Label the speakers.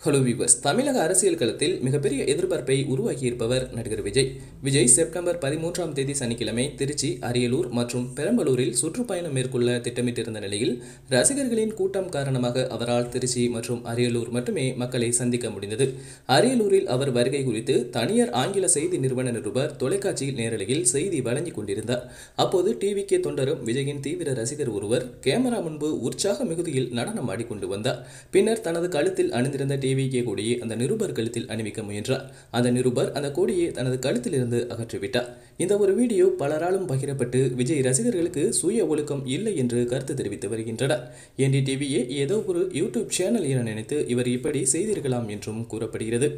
Speaker 1: Hello viewers, தமிழக அரசியல் களத்தில் மிகப்பெரிய எதிர்பார்ப்பை உருவாக்கியிருப்பவர் நடிகர் விஜய். விஜய் செப்டம்பர் 13ஆம் தேதி சனிக்கிழமை திருச்சி, அரியலூர் மற்றும் பெரம்பலூரில் சுற்றுப்பயணம் மேற்கொள்ள திட்டமிட்டிருந்த நிலையில் ரசிகர்களின் கூட்டம் காரணமாக அவரால் திருச்சி மற்றும் அரியலூர் மட்டுமே மக்களை சந்திக்க முடிந்தது. அரியலூரில் அவர் வருகை குறித்து தனியார் ஆங்கில செய்தி நிறுவன நிருபர் தொலைக்காட்சியில் நேரலையில் செய்தி வழங்கிக் கொண்டிருந்தார். அப்போது டிவிகே தொண்டரும் விஜயின் தீவிர ரசிகர் ஒருவர் கேமரா முன்பு உற்சாக மிகுதியில் நடனம் ஆடிக்கொண்டு வந்தார். பின்னர் தனது கழுத்தில் அணிந்திருந்த டிவிகே கொடியை அந்த நிருபர் கழுத்தில் அணிவிக்க முயன்றார். அந்த நிருபர் அந்த கொடியை தனது கழுத்திலிருந்து அகற்றிவிட்டார். இந்த ஒரு வீடியோ பலராலும் பகிரப்பட்டு விஜய் ரசிகர்களுக்கு சுய ஒழுக்கம் இல்லை என்று கருத்து தெரிவித்து வருகின்றனர். NDTVயே ஏதோ ஒரு யூடியூப் சேனல் என நினைத்து இவர் இப்படி செய்திருக்கலாம் என்றும் கூறப்படுகிறது.